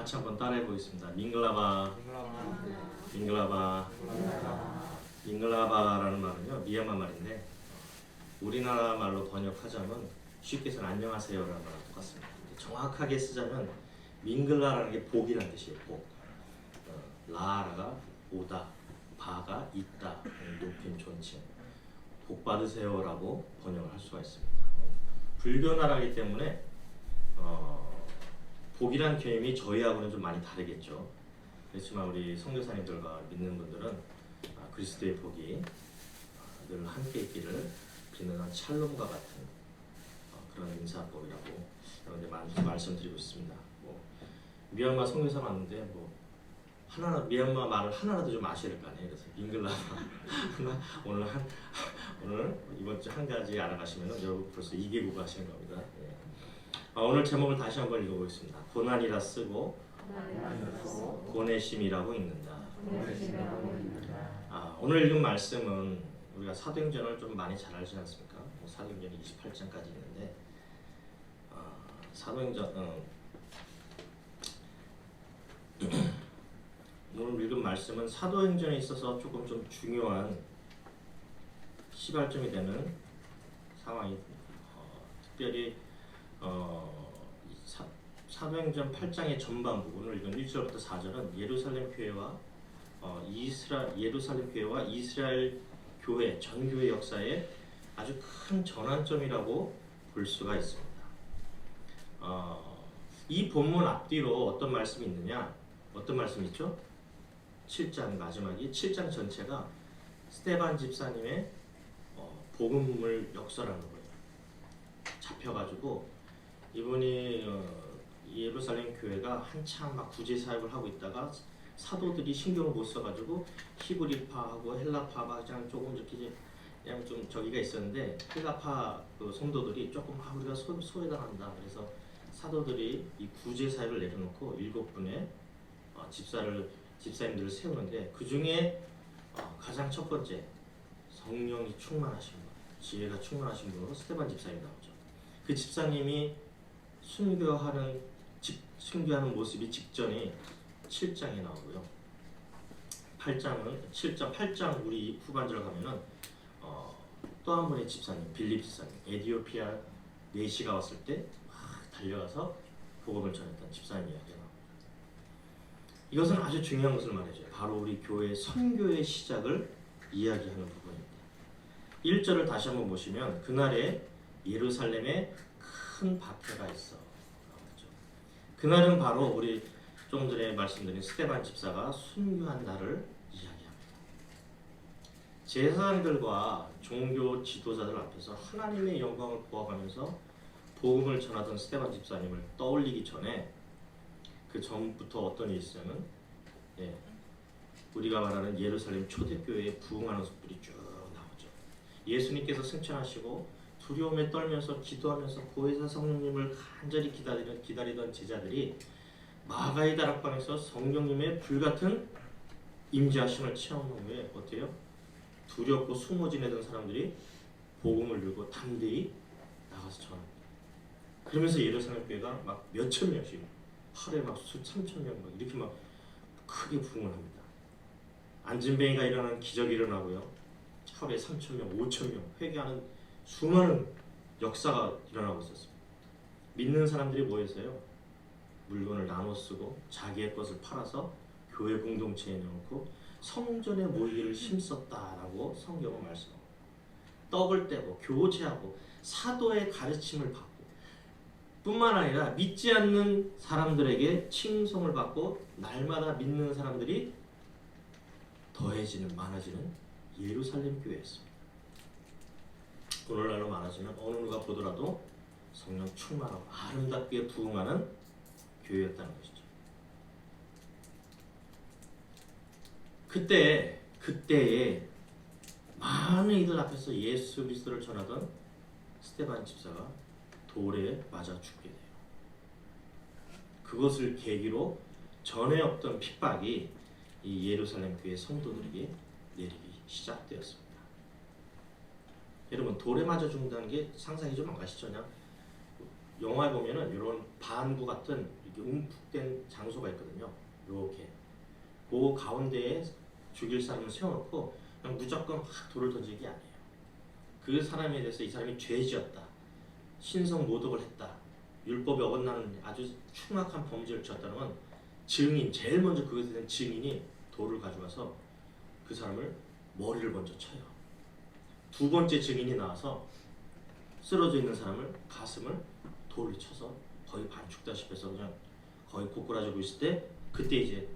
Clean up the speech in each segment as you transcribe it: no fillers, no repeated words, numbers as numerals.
같이 한번 따라해 보겠습니다. 밍글라바, 밍글라바, 밍글라바라는 말은요 미얀마 말인데 우리나라 말로 번역하자면 쉽게 해서는 안녕하세요라는 말랑 똑같습니다. 정확하게 쓰자면 밍글라라는 게 복이라는 뜻이에요. 복. 라라가 오다, 바가 있다, 높임 존칭. 복 받으세요라고 번역을 할 수가 있습니다. 불교 나라이기 때문에 복이란 개념이 저희하고는 좀 많이 다르겠죠. 그렇지만 우리 선교사님들과 믿는 분들은 그리스도의 복이 늘 함께 있기를 비는 샬롬과 같은 그런 인사법이라고 여러분들 말씀드리고 있습니다. 미얀마 선교사 왔는데 하나 미얀마 말을 하나라도 좀 아셔야 될 거 아니에요. 그래서 밍글라바 오늘 이번 주 한 가지 알아가시면은 여러분 벌써 2개국 하시는 겁니다. 오늘 제목을 다시 한번 읽어보겠습니다. 고난이라 쓰고 고내심이라고 읽는다. 오늘 읽은 말씀은 우리가 사도행전을 좀 많이 잘 알지 않습니까? 사도행전이 28장까지 있는데 사도행전 오늘 읽은 말씀은 사도행전에 있어서 조금 좀 중요한 시발점이 되는 상황이 특별히 사도행전 8장의 전반부 오늘 읽은 1절부터 4절은 예루살렘 교회와 예루살렘 교회와 이스라엘 교회 전교회 역사의 아주 큰 전환점이라고 볼 수가 있습니다. 이 본문 앞뒤로 어떤 말씀이 있느냐? 어떤 말씀이 있죠? 7장 마지막이 7장 전체가 스데반 집사님의 복음을 역설하는 거예요. 잡혀가지고 이분이 예루살렘 교회가 한참 막 구제 사역을 하고 있다가 사도들이 신경을 못 써가지고 히브리파하고 헬라파가 그냥 조금 이렇게 그냥 좀 저기가 있었는데 헬라파 그 성도들이 조금 우리가 소외당한다. 그래서 사도들이 이 구제 사역을 내려놓고 7분의 집사님들을 세우는데 그 중에 가장 첫 번째 성령이 충만하신 분, 지혜가 충만하신 분으로 스데반 집사님이 나오죠. 그 집사님이 순교하는 모습이 직전이 7장에 나오고요. 8장 우리 후반절 가면은 또 한 분의 집사님 빌립 집사님 에디오피아 내시가 왔을 때 막 달려가서 복음을 전했던 집사님 이야기가 나옵니다. 이것은 아주 중요한 것을 말해줘요. 바로 우리 교회의 선교의 시작을 이야기하는 부분입니다. 1절을 다시 한번 보시면 그날에 예루살렘에 큰 박해가 있어. 그날은 바로 우리 조금 전에 말씀드린 스데반 집사가 순교한 날을 이야기합니다. 제사장들과 종교 지도자들 앞에서 하나님의 영광을 보아가면서 복음을 전하던 스데반 집사님을 떠올리기 전에 그 전부터 어떤 일이 있으면 우리가 말하는 예루살렘 초대교회에 부흥하는 속들이 쭉 나오죠. 예수님께서 승천하시고 두려움에 떨면서 기도하면서 보혜사 성령님을 간절히 기다리던 제자들이 마가의 다락방에서 성령님의 불같은 임재하심을 체험한 후에 어때요? 두렵고 숨어 지내던 사람들이 복음을 들고 담대히 나가서 전합니다. 그러면서 예루살렘 교회가 막 몇천 명씩 하루에 막 수천 명 막 이렇게 막 크게 부흥을 합니다. 안진뱅이가 일어나는 기적이 일어나고요. 하루에 3,000명, 5,000명 회개하는 수많은 역사가 일어나고 있었습니다. 믿는 사람들이 뭐였어요? 물건을 나눠 쓰고 자기의 것을 팔아서 교회 공동체에 넣고 성전에 모이기를 힘썼다라고 성경은 말씀합니다. 떡을 떼고 교제하고 사도의 가르침을 받고 뿐만 아니라 믿지 않는 사람들에게 칭송을 받고 날마다 믿는 사람들이 더해지는 많아지는 예루살렘 교회였습니다. 오늘날로 말하자면 어느 누가 보더라도 성령 충만하고 아름답게 부흥하는 교회였다는 것이죠. 그때에 많은 이들 앞에서 예수 그리스도를 전하던 스데반 집사가 돌에 맞아 죽게 돼요. 그것을 계기로 전에 없던 핍박이 이 예루살렘 교회 성도들에게 내리기 시작되었습니다. 여러분 돌에 맞아 죽는다는 게 상상이 좀 안 가시죠? 그냥 영화에 보면은 이런 반구 같은 움푹된 장소가 있거든요. 이렇게 그 가운데에 죽일 사람을 세워놓고 그냥 무조건 확 돌을 던지는 게 아니에요. 그 사람에 대해서 이 사람이 죄지었다, 신성 모독을 했다, 율법에 어긋나는 아주 흉악한 범죄를 지었다는 건 증인, 제일 먼저 그것에 대한 증인이 돌을 가져와서 그 사람을 머리를 먼저 쳐요. 두 번째 증인이 나와서 쓰러져 있는 사람을 가슴을 돌을 쳐서 거의 반 죽다시피 해서 그냥 거의 고꾸라지고 있을 때, 그때 이제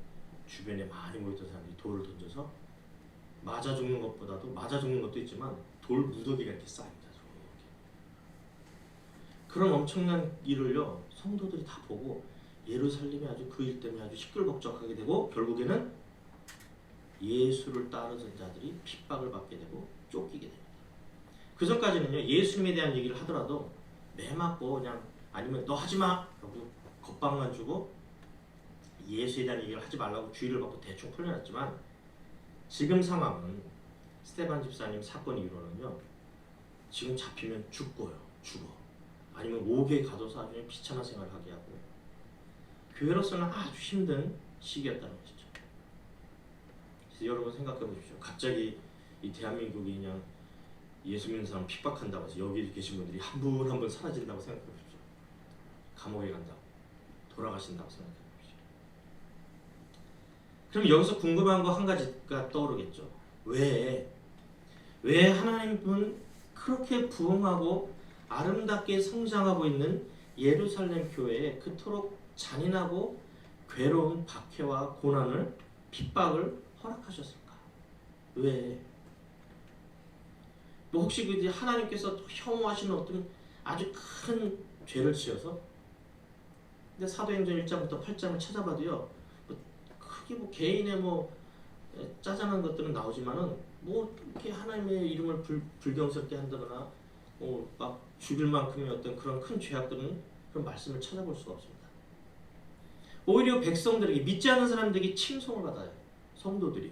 주변에 많이 모였던 사람들이 돌을 던져서 맞아 죽는 것보다도, 맞아 죽는 것도 있지만 돌 무더기가 이렇게 쌓입니다. 그런 엄청난 일을요 성도들이 다 보고 예루살렘이 아주 그 일 때문에 아주 시끌벅적하게 되고, 결국에는 예수를 따르는 자들이 핍박을 받게 되고 쫓기게 됩니다. 그 전까지는요 예수님에 대한 얘기를 하더라도 매맞고 그냥, 아니면 너 하지마 라고 겁방만 주고 예수에 대한 얘기를 하지 말라고 주의를 받고 대충 풀려났지만, 지금 상황은 스데반 집사님 사건 이후로는요 지금 잡히면 죽어요. 죽어. 아니면 옥에 가둬서 아주 비참한 생활을 하게 하고, 교회로서는 아주 힘든 시기였다는 것이죠. 그래서 여러분 생각해 보십시오. 갑자기 이 대한민국이 그냥 예수 믿는 사람 핍박한다고 해서 여기 계신 분들이 한 분 한 분 사라진다고 생각해 보십시오. 감옥에 간다고, 돌아가신다고 생각해 보십시오. 그럼 여기서 궁금한 거 한 가지가 떠오르겠죠. 왜 하나님은 그렇게 부흥하고 아름답게 성장하고 있는 예루살렘 교회에 그토록 잔인하고 괴로운 박해와 고난을, 핍박을 허락하셨을까? 왜? 뭐 혹시 그 하나님께서 혐오하시는 어떤 아주 큰 죄를 지어서? 근데 사도행전 1장부터 8장을 찾아봐도요, 크게 개인의 짜잔한 것들은 나오지만은 이렇게 하나님의 이름을 불경스럽게 한다거나 막 죽일 만큼의 어떤 그런 큰 죄악들은 그런 말씀을 찾아볼 수가 없습니다. 오히려 백성들에게, 믿지 않는 사람들에게 칭송을 받아요. 성도들이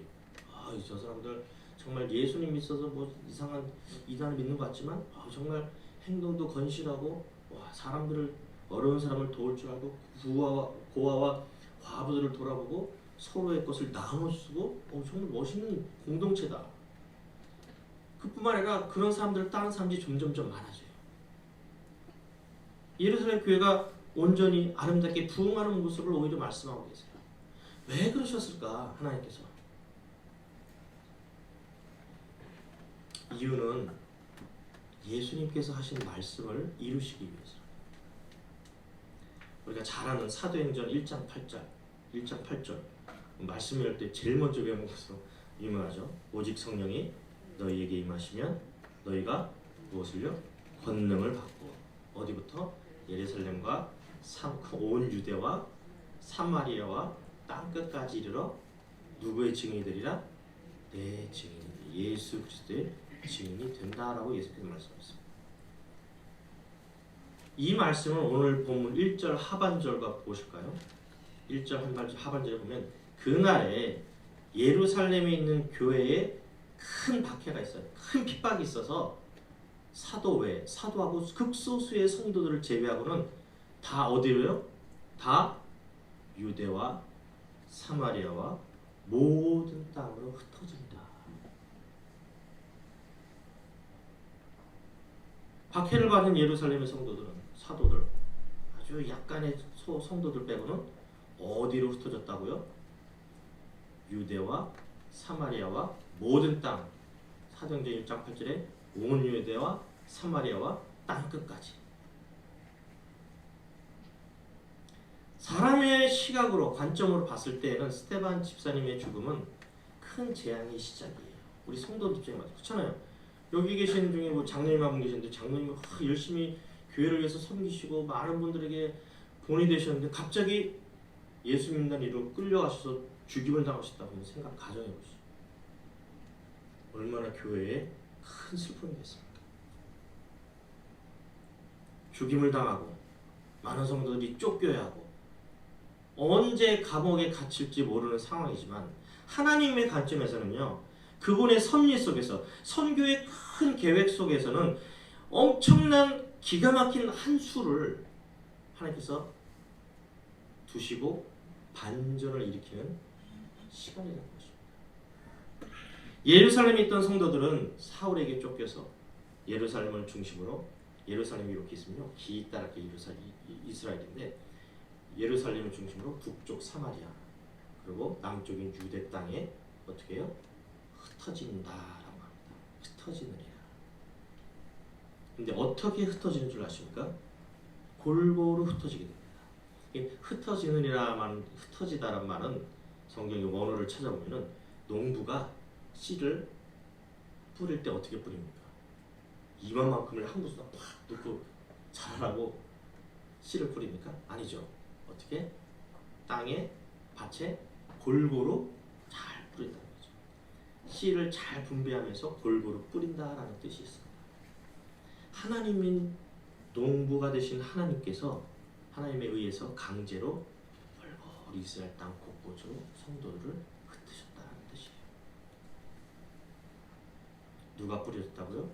저 사람들 정말 예수님 있어서 이상한 이단을 믿는 것 같지만 정말 행동도 건실하고, 사람들을, 어려운 사람을 도울 줄 알고, 고아와 과부들을 돌아보고 서로의 것을 나눠 쓰고, 정말 멋있는 공동체다. 그뿐만 아니라 그런 사람들을 따르는 사람들이 점점점 많아져요. 예루살렘 교회가 온전히 아름답게 부흥하는 모습을 오히려 말씀하고 계세요. 왜 그러셨을까? 하나님께서. 이유는 예수님께서 하신 말씀을 이루시기 위해서. 우리가 잘 아는 사도행전 1장 8절 말씀을 할 때 제일 먼저 배우는 것으로 유명하죠. 오직 성령이 너희에게 임하시면 너희가 무엇을요? 권능을 받고, 어디부터? 예루살렘과 온 유대와 사마리아와 땅끝까지 이르러 누구의 증인이 되리라? 내 증인이, 예수 그리스도의 증인이 된다라고 예수께서 말씀하셨습니다. 이 말씀을 오늘 본문 1절 하반절과 보실까요? 1절 하반절에 보면 그날에 예루살렘에 있는 교회에 큰 박해가 있어요. 큰 핍박이 있어서 사도하고 극소수의 성도들을 제외하고는 다 어디로요? 다 유대와 사마리아와 모든 땅으로 흩어진다. 박해를 받은 예루살렘의 성도들은, 사도들, 아주 약간의 성도들 빼고는 어디로 흩어졌다고요? 유대와 사마리아와 모든 땅. 사도행전 1장 8절에 온 유대와 사마리아와 땅끝까지. 사람의 시각으로, 관점으로 봤을 때는 스데반 집사님의 죽음은 큰 재앙의 시작이에요. 우리 성도 입장에 맞아요. 그렇잖아요. 여기 계신 중에 장로님 한 분 계시는데, 장로님이 열심히 교회를 위해서 섬기시고 많은 분들에게 본이 되셨는데 갑자기 예수 믿는 이로 끌려가셔서 죽임을 당하셨다고 생각, 가정해 보시죠. 얼마나 교회에 큰 슬픔이겠습니까? 죽임을 당하고 많은 성도들이 쫓겨야 하고 언제 감옥에 갇힐지 모르는 상황이지만, 하나님의 관점에서는요, 그분의 섭리 속에서, 선교의 큰 계획 속에서는 엄청난 기가 막힌 한 수를 하나님께서 두시고 반전을 일으키는 시간이라는 것입니다. 예루살렘에 있던 성도들은 사울에게 쫓겨서 예루살렘을 중심으로, 예루살렘이 이렇게 있으면요 기따랗게 이스라엘인데 예루살렘을 중심으로 북쪽 사마리아 그리고 남쪽인 유대 땅에 어떻게 해요? 흩어진다라고 합니다. 흩어지느니라. 근데 어떻게 흩어지는 줄 아십니까? 골고루 흩어지게 됩니다. 흩어지다란 말은 성경의 원어를 찾아보면은 농부가 씨를 뿌릴 때 어떻게 뿌립니까? 이만큼을 한 구석에 팍 넣고 자라라고 씨를 뿌립니까? 아니죠. 어떻게? 땅에, 밭에 골고루 잘 뿌린다는 거죠. 씨를 잘 분배하면서 골고루 뿌린다라는 뜻이 있습니다. 하나님인 농부가 되신 하나님께서 하나님에 의해서 강제로 골고루 이스라엘 땅 곳곳으로 성도들을 흩으셨다는 뜻이에요. 누가 뿌려졌다고요?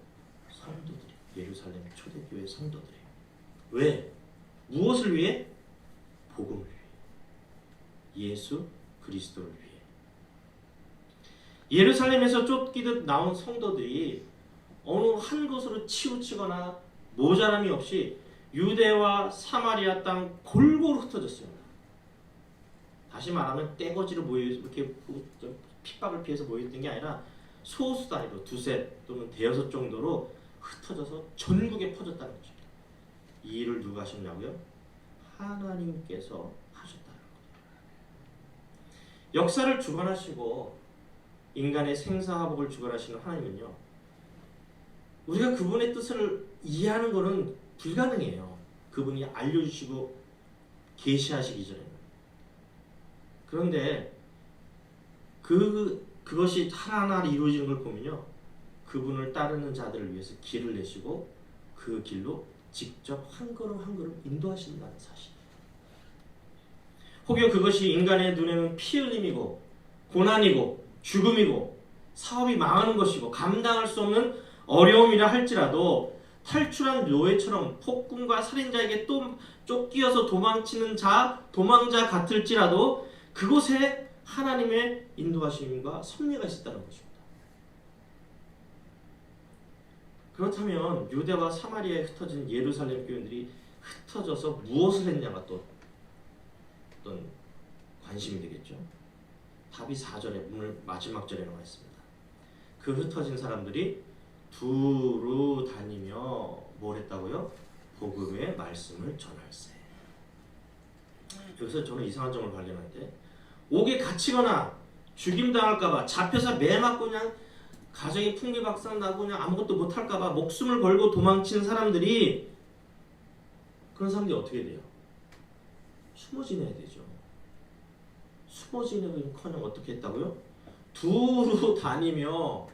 성도들이. 예루살렘 초대교회 성도들이. 왜? 무엇을 위해? 복음을 위해. 예수 그리스도를 위해. 예루살렘에서 쫓기듯 나온 성도들이 어느 한 곳으로 치우치거나 모자람이 없이 유대와 사마리아 땅 골고루 흩어졌습니다. 다시 말하면 떼거지로 모여 이렇게 핍박을 피해서 모였던 게 아니라 소수 단위로 두셋 또는 대여섯 정도로 흩어져서 전국에 퍼졌다는 것입니다. 이 일을 누가 하셨냐고요? 하나님께서 하셨다는 거예요. 역사를 주관하시고 인간의 생사화복을 주관하시는 하나님은요, 우리가 그분의 뜻을 이해하는 것은 불가능해요. 그분이 알려주시고 계시하시기 전에는. 그런데 그것이 하나하나 이루어지는 걸 보면요, 그분을 따르는 자들을 위해서 길을 내시고 그 길로 직접 한 걸음 한 걸음 인도하신다는 사실. 혹여 그것이 인간의 눈에는 피 흘림이고 고난이고 죽음이고 사업이 망하는 것이고 감당할 수 없는 어려움이라 할지라도 탈출한 노예처럼 폭군과 살인자에게 또 쫓기어서 도망치는 도망자 같을지라도 그곳에 하나님의 인도하심과 섭리가 있었다는 것입니다. 그렇다면 유대와 마리아에 흩어진 예루살렘 교인들이 흩어져서 무엇을 했냐가 또 어떤 관심이 되겠죠. 답이 4절에 오늘 마지막 절에 나와 있습니다. 그 흩어진 사람들이 두루 다니며 뭘 했다고요? 복음의 말씀을 전할세. 여기서 저는 이상한 점을 발견하는데, 옥에 갇히거나 죽임당할까봐 잡혀서 매 맞고 그냥 가정이 풍비박산나고 그냥 아무것도 못할까봐 목숨을 걸고 도망친 사람들이, 그런 사람들이 어떻게 돼요? 숨어 지내야 되죠. 숨어 지내기는커녕 어떻게 했다고요? 두루 다니며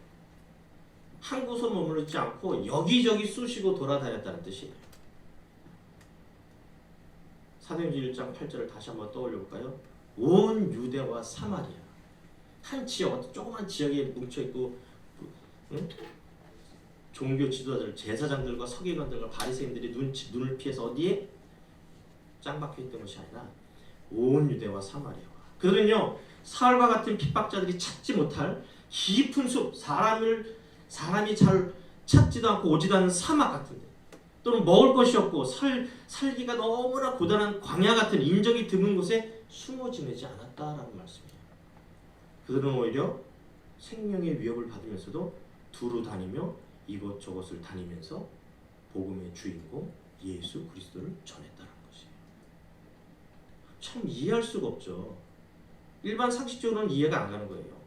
한 곳에 머무르지 않고 여기저기 쑤시고 돌아다녔다는 뜻이에요. 사도행전 1장 8절을 다시 한번 떠올려 볼까요? 온 유대와 사마리아, 한 지역, 조그만 지역에 뭉쳐있고 종교 지도자들, 제사장들과 서기관들과 바리새인들이 눈을 피해서 어디에? 짱박혀있던 것이 아니라 온 유대와 사마리아와, 그들은요 사울과 같은 핍박자들이 찾지 못할 깊은 숲, 사람이 잘 찾지도 않고 오지도 않는 사막 같은데, 또는 먹을 것이 없고 살기가 너무나 고단한 광야 같은 인적이 드문 곳에 숨어 지내지 않았다라는 말씀이에요. 그들은 오히려 생명의 위협을 받으면서도 두루 다니며 이곳저곳을 다니면서 복음의 주인공 예수 그리스도를 전했다는 것이에요. 참 이해할 수가 없죠. 일반 상식적으로는 이해가 안 가는 거예요.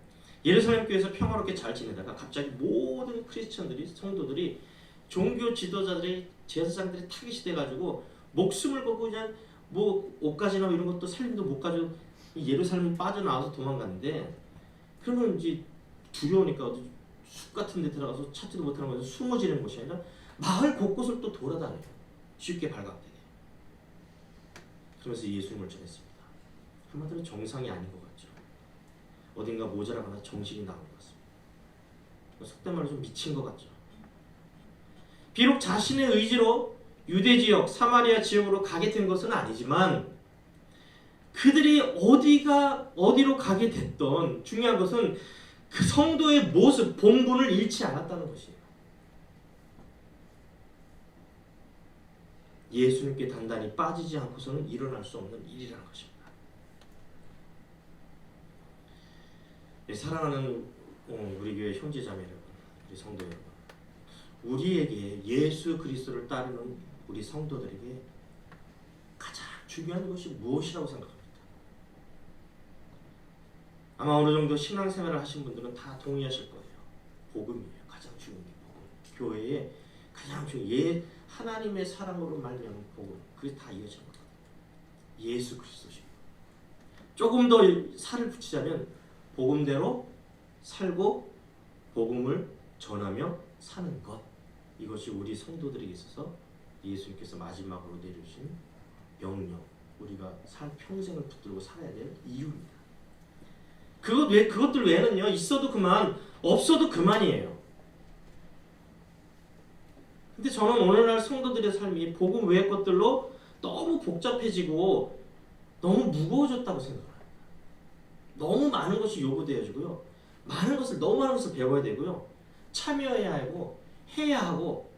예루살렘 교회에서 평화롭게 잘 지내다가 갑자기 모든 크리스천들이, 성도들이, 종교 지도자들이, 제사장들이 타깃이 돼가지고 목숨을 걸고 그냥 뭐 옷가지나 이런 것도 살림도 못 가지고 예루살렘 빠져나와서 도망갔는데, 그러면 이제 두려우니까 어디 숲 같은 데 들어가서 찾지도 못하는 곳에서 숨어 지내는 곳이 아니라 마을 곳곳을 또 돌아다녀요. 쉽게 발각되게. 그러면서 예수님을 전했습니다. 한마디로 정상이 아닌 것 같죠. 어딘가 모자라거나 정신이 나온 것 같습니다. 속된 말로 좀 미친 것 같죠. 비록 자신의 의지로 유대 지역, 사마리아 지역으로 가게 된 것은 아니지만 그들이 어디로 가게 됐던 중요한 것은 그 성도의 모습, 본분을 잃지 않았다는 것이에요. 예수님께 단단히 빠지지 않고서는 일어날 수 없는 일이라는 것입니다. 사랑하는 우리 교회 형제자매 여러분, 우리 성도 여러분, 우리에게 예수 그리스도를 따르는 우리 성도들에게 가장 중요한 것이 무엇이라고 생각합니다. 아마 어느 정도 신앙생활을 하신 분들은 다 동의하실 거예요. 복음이에요. 가장 중요한 게 복음. 교회에 가장 중요한 하나님의 사랑으로 말미암은 복음. 그게 다 이어지는 거예요. 예수 그리스도십니다. 조금 더 살을 붙이자면 복음대로 살고 복음을 전하며 사는 것. 이것이 우리 성도들에게 있어서 예수님께서 마지막으로 내려주신 명령. 우리가 평생을 붙들고 살아야 될 이유입니다. 그것들 외에는요, 있어도 그만, 없어도 그만이에요. 근데 저는 오늘날 성도들의 삶이 복음 외의 것들로 너무 복잡해지고 너무 무거워졌다고 생각합니다. 너무 많은 것이 요구되어지고요. 너무 많은 것을 배워야 되고요. 참여해야 하고 해야 하고,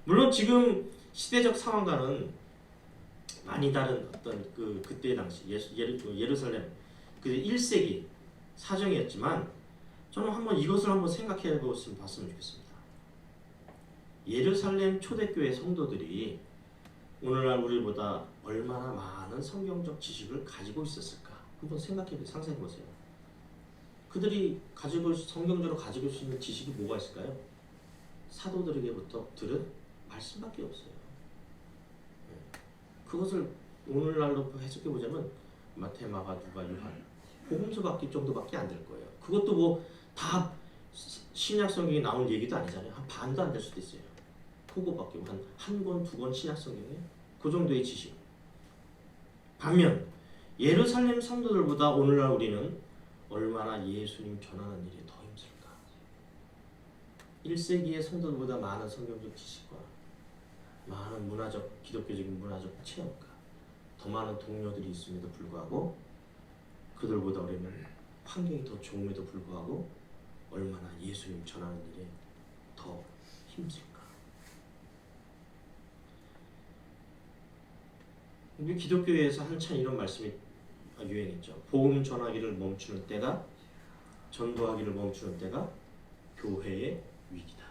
물론 지금 시대적 상황과는 많이 다른 어떤 그때 당시 예루살렘 그 1세기 사정이었지만, 저는 이것을 한번 생각해 봤으면 좋겠습니다. 예루살렘 초대교회 성도들이 오늘날 우리보다 얼마나 많은 성경적 지식을 가지고 있었을까? 한번 상상해 보세요. 그들이 성경적으로 가지고 있는 지식이 뭐가 있을까요? 사도들에게부터 들은 말씀밖에 없어요. 그것을 오늘날로 해석해 보자면 마태, 마가, 누가, 요한 복음서밖에 정도밖에 안 될 거예요. 그것도 뭐 다 신약 성경에 나온 얘기도 아니잖아요. 한 반도 안 될 수도 있어요. 그거밖에 한 권, 두 권 신약 성경에 그 정도의 지식. 반면 예루살렘 성도들보다 오늘날 우리는 얼마나 예수님 전하는 일이 더 힘들까? 1세기의 성도들보다 많은 성경적 지식과 많은 기독교적인 문화적 체험과 더 많은 동료들이 있음에도 불구하고 그들보다 우리는 환경이 더 좋음에도 불구하고 얼마나 예수님 전하는 일에 더 힘들까? 우리 기독교에서 한참 이런 말씀이 유행했죠. 복음 전하기를 멈추는 때가, 전도하기를 멈추는 때가 교회의 위기다.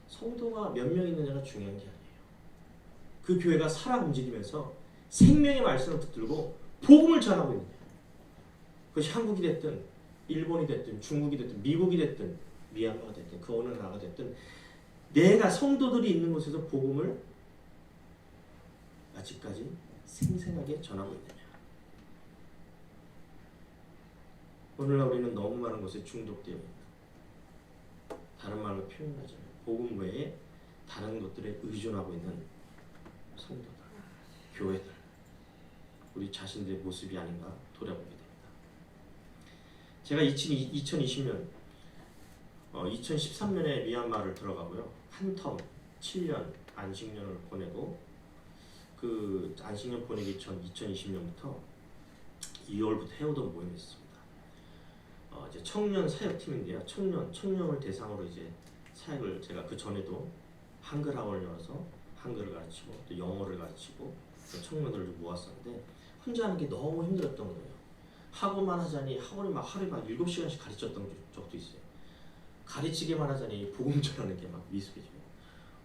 성도가 몇 명 있느냐가 중요한 게 아니에요. 그 교회가 살아 움직이면서 생명의 말씀을 붙들고 복음을 전하고 있는 거예요. 그것이 한국이 됐든 일본이 됐든 중국이 됐든 미국이 됐든 미얀마가 됐든 그 어느 나라가 됐든 내가 성도들이 있는 곳에서 복음을 아직까지 생생하게 전하고 있느냐. 오늘날 우리는 너무 많은 것에 중독되어 있다. 다른 말로 표현하자면 복음 외에 다른 것들에 의존하고 있는 성도들, 교회들, 우리 자신들의 모습이 아닌가 돌아보게 됩니다. 제가 2020년, 2013년에 미얀마를 들어가고요. 한 텀 7년 안식년을 보내고, 그 안식년 보내기 전 2020년부터 2월부터 해오던 모임이 있습니다. 이제 청년 사역팀인데요. 청년을 대상으로 이제 사역을 제가 그 전에도 한글 학원을 열어서 한글을 가르치고 또 영어를 가르치고 청년들을 모았었는데 혼자 하는 게 너무 힘들었던 거예요. 학원만 하자니 학원이 막 하루에 7시간씩 가르쳤던 적도 있어요. 가르치기만 하자니 복음 전하는 게 막 미숙해지고,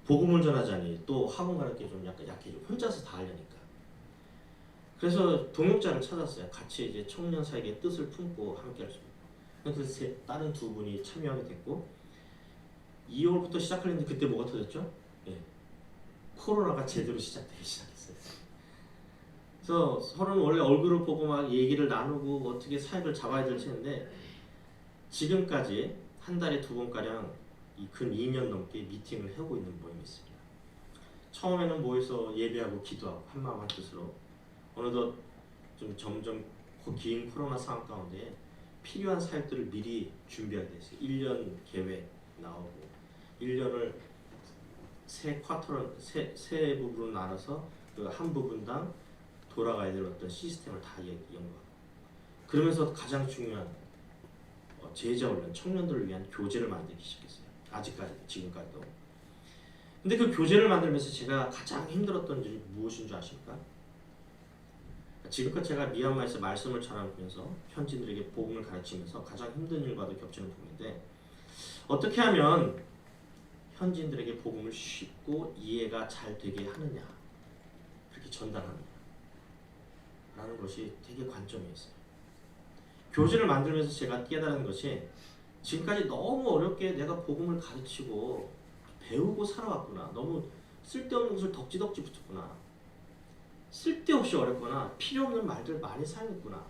복음을 전하자니 또 학원 가는 게 좀 약간 약해지고, 혼자서 다 하려니까. 그래서 동역자를 찾았어요. 같이 이제 청년 사역의 뜻을 품고 함께 할 수 있는. 그래서 다른 두 분이 참여하게 됐고, 2월부터 시작하는데 그때 뭐가 터졌죠? 네. 코로나가 제대로 시작되기 시작했어요. 그래서 서로는 원래 얼굴을 보고 막 얘기를 나누고 어떻게 사역을 잡아야 될지 했는데, 지금까지 한 달에 2번가량 근 2년 넘게 미팅을 하고 있는 모임이 있습니다. 처음에는 모여서 예배하고 기도하고 한마음 한뜻으로, 어느덧 좀 점점 긴 코로나 상황 가운데 필요한 사역들을 미리 준비하게 됐어요. 1년 계획 나오고 1년을 세 부분으로 나눠서 그 한 부분당 돌아가야 될 어떤 시스템을 다 연구하고, 그러면서 가장 중요한 제자 훈련, 청년들을 위한 교재를 만들기 시작했어요. 아직까지, 지금까지도. 근데 그 교재를 만들면서 제가 가장 힘들었던 일이 무엇인 줄 아십니까? 지금껏 제가 미얀마에서 말씀을 전하면서 현지인들에게 복음을 가르치면서 가장 힘든 일과도 겹치는 부분인데, 어떻게 하면 현지인들에게 복음을 쉽고 이해가 잘 되게 하느냐, 그렇게 전달하느냐 라는 것이 되게 관점이었어요. 교재를 만들면서 제가 깨달은 것이, 지금까지 너무 어렵게 내가 복음을 가르치고 배우고 살아왔구나, 너무 쓸데없는 것을 덕지덕지 붙였구나, 쓸데없이 어렵거나 필요없는 말들 많이 사용했구나,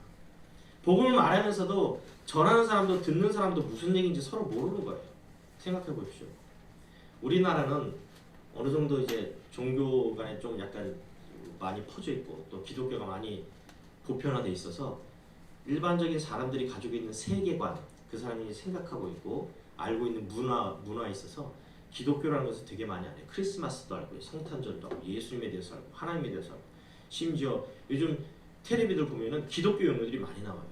복음을 말하면서도 전하는 사람도 듣는 사람도 무슨 얘기인지 서로 모르는 거예요. 생각해 보십시오. 우리나라는 어느 정도 이제 종교 간에 좀 약간 많이 퍼져 있고 또 기독교가 많이 보편화돼 있어서 일반적인 사람들이 가지고 있는 세계관, 그 사람이 생각하고 있고 알고 있는 문화에 있어서 기독교라는 것을 되게 많이 알아요. 크리스마스도 알고, 성탄절도 알고, 예수님에 대해서 알고, 하나님에 대해서 알고, 심지어 요즘 텔레비들 보면은 기독교 용어들이 많이 나와요.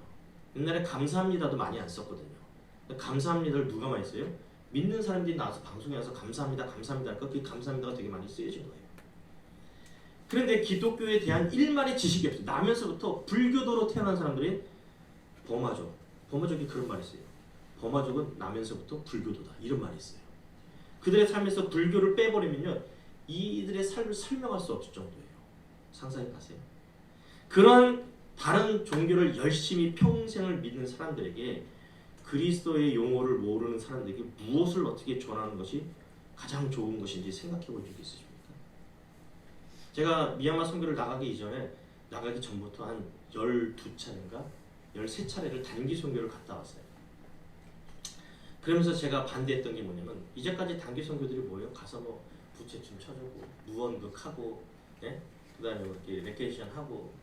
옛날에 감사합니다도 많이 안 썼거든요. 감사합니다를 누가 많이 써요? 믿는 사람들이 나와서 방송에 와서 감사합니다, 감사합니다 할까? 그 감사합니다가 되게 많이 쓰여진 거예요. 그런데 기독교에 대한 일말의 지식이 없어요. 나면서부터 불교도로 태어난 사람들이 버마족이 그런 말이 있어요. 버마족은 나면서부터 불교도다, 이런 말이 있어요. 그들의 삶에서 불교를 빼버리면요, 이들의 삶을 설명할 수 없을 정도예요. 상상해 가세요. 그런 다른 종교를 열심히 평생을 믿는 사람들에게, 그리스도의 용어를 모르는 사람들에게 무엇을 어떻게 전하는 것이 가장 좋은 것인지 생각해 본 적이 있으십니까? 제가 미얀마 선교를 나가기 전부터 한 12차례인가 13차례를 단기 선교를 갔다 왔어요. 그러면서 제가 반대했던 게 뭐냐면, 이제까지 단기 선교들이 뭐예요? 가서 뭐 부채춤 쳐주고 무언극하고, 예? 그다음에 뭐 이렇게 레케이션 하고,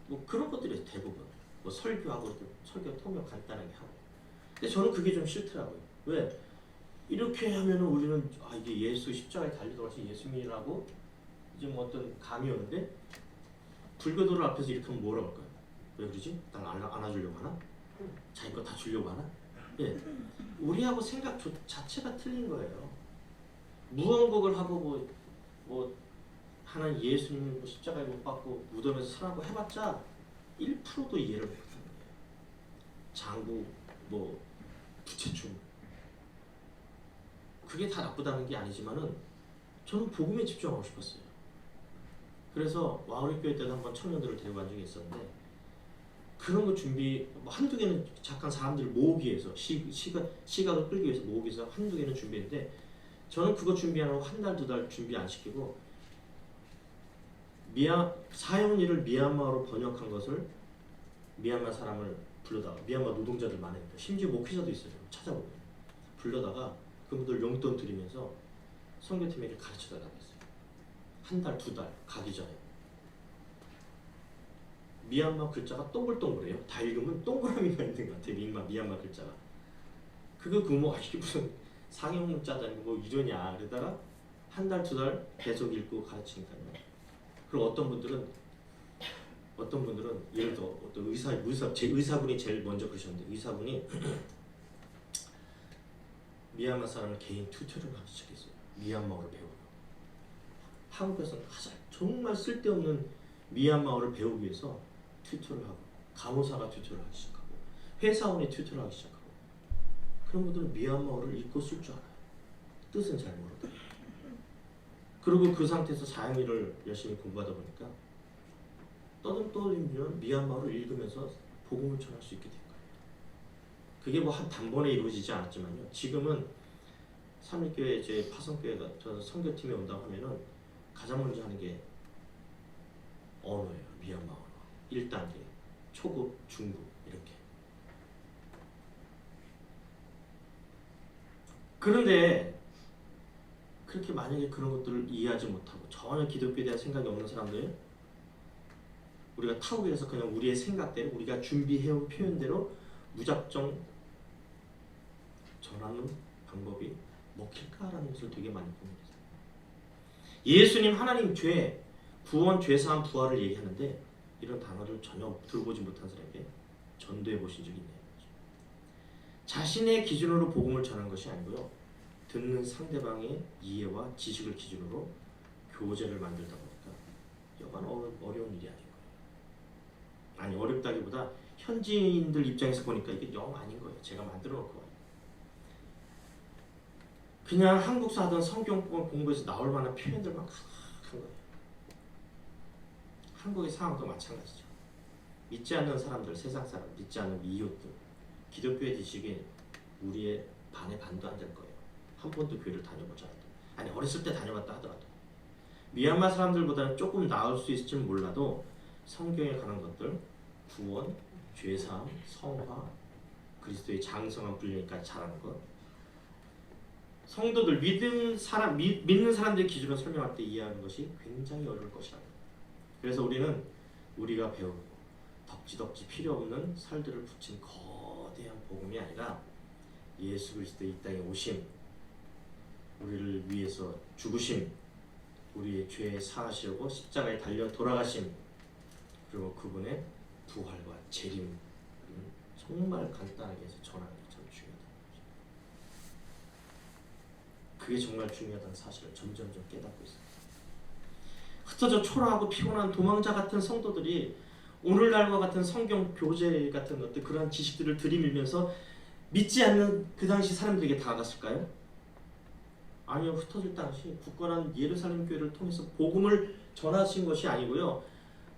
뭐 그런 것들이 대부분, 뭐 설교하고 이렇게 설교 통역 간단하게 하고. 근데 저는 그게 좀 싫더라고요. 왜? 이렇게 하면은 우리는 이게 예수 십자가에 달려 돌아가신 예수님이라고 이제 뭐 어떤 감이 오는데, 불교도를 앞에서 이렇게 하면 뭐라고 할까요? 왜 그러지? 날 안아주려고 하나? 자기 거 다 주려고 하나? 예, 우리하고 생각 자체가 틀린 거예요. 무언곡을 하고 뭐 하나님 예수님 뭐 십자가에 못 박고 무덤에서 살아고 해봤자 1%도 이해를 못하는 거예요. 장구, 뭐 부채춤, 그게 다 나쁘다는 게 아니지만은 저는 복음에 집중하고 싶었어요. 그래서 와우리 교회 때도 한번 청년들을 데리고 간 적이 있었는데, 그런 거 준비 한두 개는 잠깐 사람들을 모으기 위해서, 시각을 끌기 위해서 모으기 위해서 한두 개는 준비했는데, 저는 그거 준비하라고 한 달, 두 달 준비 안 시키고 사형리를 미얀마어로 번역한 것을 미얀마 사람을 불러다가, 미얀마 노동자들 많으니까 심지어 목회자도 있어요. 찾아보면 불러다가 그분들 용돈 드리면서 선교팀에게 가르쳐 달라고 했어요. 한 달, 두 달 가기 전에. 미얀마 글자가 동글동글해요. 다 읽으면 동그라미가 있는 것 같아요. 미얀마 글자가. 이게 무슨 상형문자다, 뭐 이러냐. 그러다가 한 달, 두 달 계속 읽고 가르치니까요. 그리고 어떤 분들은 예를 들어 어떤 의사분이 제일 먼저 그러셨는데, 의사분이 미얀마 사람을 개인 튜터를 하기 시작했어요. 미얀마어를 배우고. 한국에서는 가장 정말 쓸데없는 미얀마어를 배우기 위해서 튜터를 하고, 간호사가 튜터를 하기 시작하고, 회사원이 튜터를 하기 시작하고. 그런 분들은 미얀마어를 읽고 쓸 줄 알아요. 뜻은 잘 모르고. 그리고 그 상태에서 사형리를 열심히 공부하다 보니까 떠듬떠듬 미얀마어를 읽으면서 복음을 전할 수 있게 된 거예요. 그게 뭐 한 단번에 이루어지지 않았지만요. 지금은 삼일교회 제 파송교회가 저 선교팀에 온다고 하면은 가장 먼저 하는 게 언어예요. 미얀마 언어. 1단계, 초급, 중급 이렇게. 그런데 그렇게 만약에 그런 것들을 이해하지 못하고 전혀 기독교에 대한 생각이 없는 사람들, 우리가 타국에서 그냥 우리의 생각대로, 우리가 준비해온 표현대로 무작정 전하는 방법이 먹힐까라는 것을 되게 많이 고민했어요. 예수님, 하나님, 죄, 구원, 죄사함, 부활을 얘기하는데 이런 단어를 전혀 들어보지 못한 사람에게 전도해 보신 적이 있나요? 자신의 기준으로 복음을 전하는 것이 아니고요. 듣는 상대방의 이해와 지식을 기준으로 교재를 만들다 보니까 여간 어려운 일이 아닌 거예요. 아니 어렵다기보다 현지인들 입장에서 보니까 이게 영 아닌 거예요. 제가 만들어 놓은 거예요. 그냥 한국사 하던 성경 공부에서 나올 만한 표현들만 한 거예요. 한국의 상황도 마찬가지죠. 믿지 않는 사람들, 세상 사람, 믿지 않는 이웃들, 기독교의 지식이 우리의 반의 반도 안 될 거예요. 한 번도 교회를 다녀보지 않아도. 아니 어렸을 때 다녀봤다 하더라도. 미얀마 사람들보다는 조금 나을 수 있을지는 몰라도 성경에 관한 것들, 구원, 죄사함, 성화, 그리스도의 장성한 분량까지 잘하는 것, 성도들 믿는 사람들의 기준으로 설명할 때 이해하는 것이 굉장히 어려울 것이라고. 그래서 우리는 우리가 배우고 덕지덕지 필요 없는 살들을 붙인 거대한 복음이 아니라 예수 그리스도 이 땅에 오심, 우리를 위해서 죽으심, 우리의 죄 사하시려고 십자가에 달려 돌아가심, 그리고 그분의 부활과 재림, 정말 간단하게 해서 전하는 게 참 중요하다. 그게 정말 중요하다는 사실을 점점점 깨닫고 있습니다. 흩어져 초라하고 피곤한 도망자 같은 성도들이 오늘날과 같은 성경 교재 같은 어떤 그런 지식들을 들이밀면서 믿지 않는 그 당시 사람들에게 다가갔을까요? 아니요. 흩어질 당시 굳건한 예루살렘 교회를 통해서 복음을 전하신 것이 아니고요.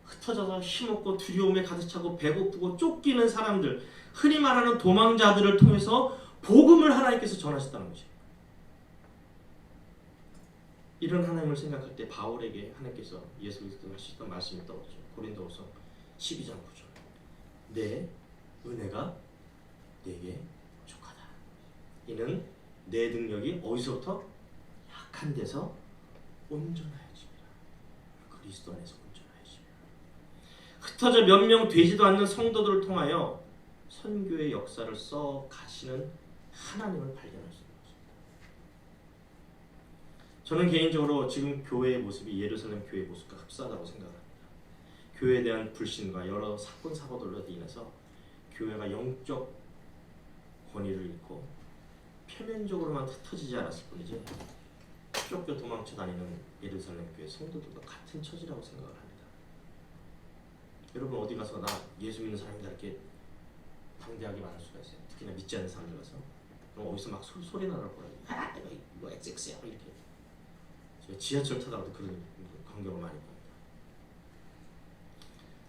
흩어져서 힘없고 두려움에 가득 차고 배고프고 쫓기는 사람들, 흔히 말하는 도망자들을 통해서 복음을 하나님께서 전하셨다는 것이에요. 이런 하나님을 생각할 때 바울에게 하나님께서 예수 그리스도가 하셨던 말씀이 떠오르죠. 고린도후서 12장 9절. 내 은혜가 내게 부족하다. 이는 내 능력이 어디서부터? 약한 데서 온전하여집니다. 그리스도 안에서 온전하여집니다. 흩어져 몇 명 되지도 않는 성도들을 통하여 선교의 역사를 써 가시는 하나님을 발견할 수 있는 것입니다. 저는 개인적으로 지금 교회의 모습이 예루살렘 교회의 모습과 흡사하다고 생각합니다. 교회에 대한 불신과 여러 사건 사고들로 인해서 교회가 영적 권위를 잃고 표면적으로만 흩어지지 않았을 뿐이지 쫓겨 도망쳐 다니는 예루살렘 교회 성도들과 같은 처지라고 생각을 합니다. 여러분 어디 가서 나 예수 믿는 사람이다 이렇게 방대하게 말할 수가 있어요. 특히나 믿지 않는 사람들 가서 어디서 막 소리 나라고 그러고 아 이거 XX야 이렇게. 제가 지하철 타다가도 그런 광경을 많이 봅니다.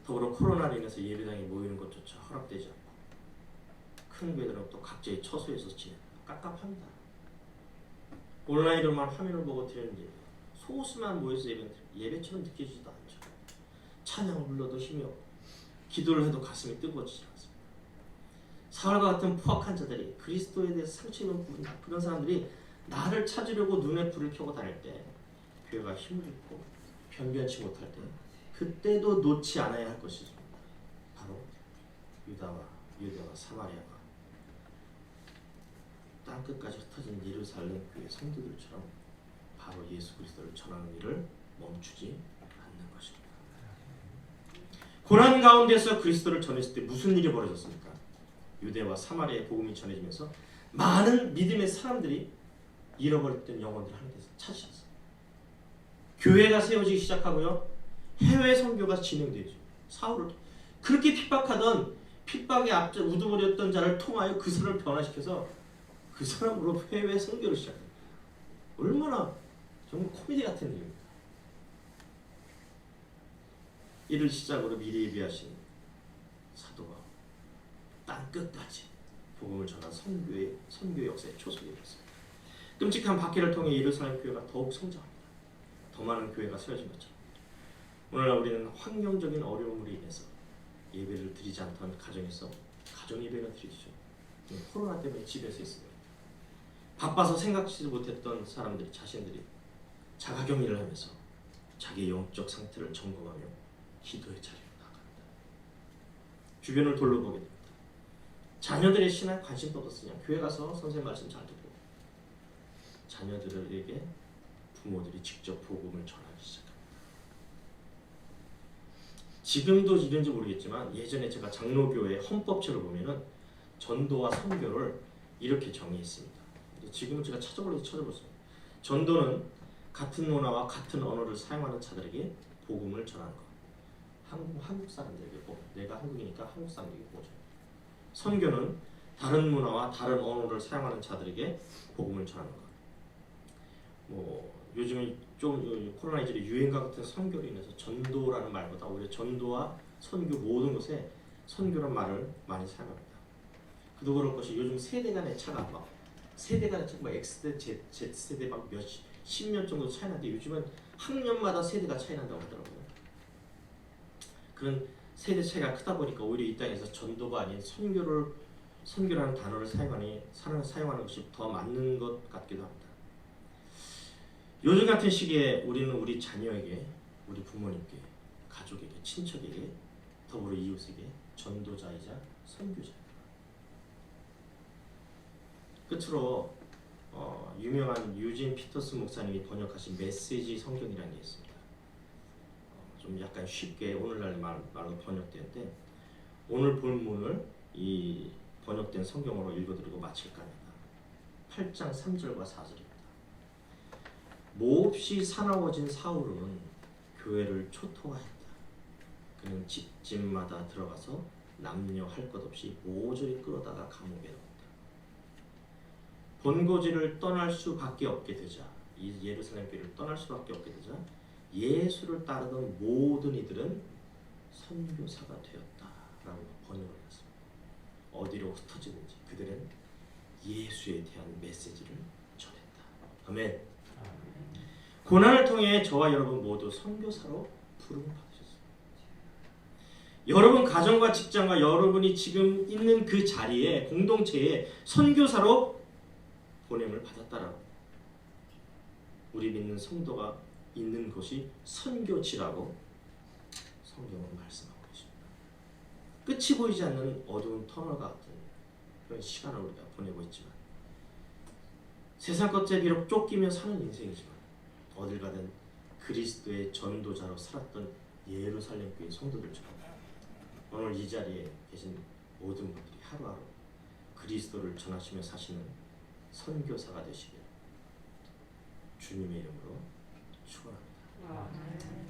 더불어 코로나로 인해서 예배당에 모이는 것조차 허락되지 않고 큰 교회들은 또 각자의 처소에서 지냅니다. 깝깝합니다. 온라인으로만 화면을 보고 드리는 예배, 소수만 모여서 예배처럼 느껴지지도 않죠. 찬양을 불러도 힘이 없고 기도를 해도 가슴이 뜨거워지지 않습니다. 사울과 같은 포악한 자들이 그리스도에 대해서 상처 입은 그런 사람들이 나를 찾으려고 눈에 불을 켜고 다닐 때 교회가 힘을 잃고 변변치 못할 때 그때도 놓지 않아야 할 것이 있습니다. 바로 유대와 사마리아가 땅끝까지 흩어진 예루살렘 교회 성도들처럼 바로 예수 그리스도를 전하는 일을 멈추지 않는 것입니다. 고난 가운데서 그리스도를 전했을 때 무슨 일이 벌어졌습니까? 유대와 사마리아의 복음이 전해지면서 많은 믿음의 사람들이 잃어버렸던 영혼들을 하나님께서 찾으셨어요. 교회가 세워지기 시작하고요. 해외 선교가 진행되죠. 사울을 그렇게 핍박하던 핍박에 앞서 우두머리였던 자를 통하여 그 사람을 변화시켜서 그 사람으로 해외 선교를 시작합니다. 얼마나 정말 코미디 같은 일입니다. 이를 시작으로 미리 예비하신 사도가 땅 끝까지 복음을 전한 선교 역사의 초석이 되었습니다. 끔찍한 박해를 통해 예루살렘 교회가 더욱 성장합니다. 더 많은 교회가 세워진 것처럼 오늘날 우리는 환경적인 어려움으로 인해서 예배를 드리지 않던 가정에서 가정 예배를 드리죠. 코로나 때문에 집에서 있습니다. 바빠서 생각지도 못했던 사람들이 자신들이 자가격리를 하면서 자기의 영적 상태를 점검하며 기도의 자리로 나갑니다. 주변을 둘러보게 됩니다. 자녀들의 신앙에 관심도 없으냐 교회 가서 선생님 말씀 잘 듣고 자녀들에게 부모들이 직접 복음을 전하기 시작합니다. 지금도 이런지 모르겠지만 예전에 제가 장로교회 헌법책을 보면은 전도와 선교를 이렇게 정의했습니다. 근데 지금은 제가 찾아보겠습니다. 전도는 같은 문화와 같은 언어를 사용하는 자들에게 복음을 전하는 것. 한국 사람들에게 내가 한국이니까 한국 사람들에게 보죠. 선교는 다른 문화와 다른 언어를 사용하는 자들에게 복음을 전하는 것. 뭐 요즘은 좀 코로나19의 유행과 같은 선교로 인해서 전도라는 말보다 오히려 전도와 선교 모든 것에 선교란 말을 많이 사용합니다. 그도 그럴 것이 요즘 세대 간의 차가 막 X세대, Z세대 막 10년 정도 차이 나는데 요즘은 학년마다 세대가 차이 난다고 하더라고요. 그런 세대 차이가 크다 보니까 오히려 이 땅에서 전도가 아닌 선교라는 단어를 사용하는 것이 더 맞는 것 같기도 합니다. 요즘 같은 시기에 우리는 우리 자녀에게, 우리 부모님께, 가족에게, 친척에게, 더불어 이웃에게 전도자이자 선교자입니다. 끝으로 유명한 유진 피터스 목사님이 번역하신 메시지 성경이라는 게 있습니다. 좀 약간 쉽게 오늘날 말로 번역되는데 오늘 본문을 이 번역된 성경으로 읽어드리고 마칠까 합니다. 8장 3절과 4절입니다. 몹시 사나워진 사울은 교회를 초토화했다. 그는 집집마다 들어가서 남녀 할 것 없이 모조리 끌어다가 감옥에 넣었다. 본고지를 떠날 수밖에 없게 되자, 이 예루살렘 교회를 떠날 수밖에 없게 되자 예수를 따르던 모든 이들은 선교사가 되었다라고 번역을 했습니다. 어디로 흩어지든지 그들은 예수에 대한 메시지를 전했다. 아멘. 고난을 통해 저와 여러분 모두 선교사로 부름을 받으셨습니다. 여러분 가정과 직장과 여러분이 지금 있는 그 자리에 공동체에 선교사로 보냄을 받았다라고 우리 믿는 성도가 있는 곳이 선교지라고 성경은 말씀하고 계십니다. 끝이 보이지 않는 어두운 터널과 같은 그런 시간을 우리가 보내고 있지만 세상 것에 비록 쫓기며 사는 인생이지만 어딜 가든 그리스도의 전도자로 살았던 예루살렘 교회 성도들처럼 오늘 이 자리에 계신 모든 분들이 하루하루 그리스도를 전하시며 사시는 선교사가 되시길 주님의 이름으로 축원합니다.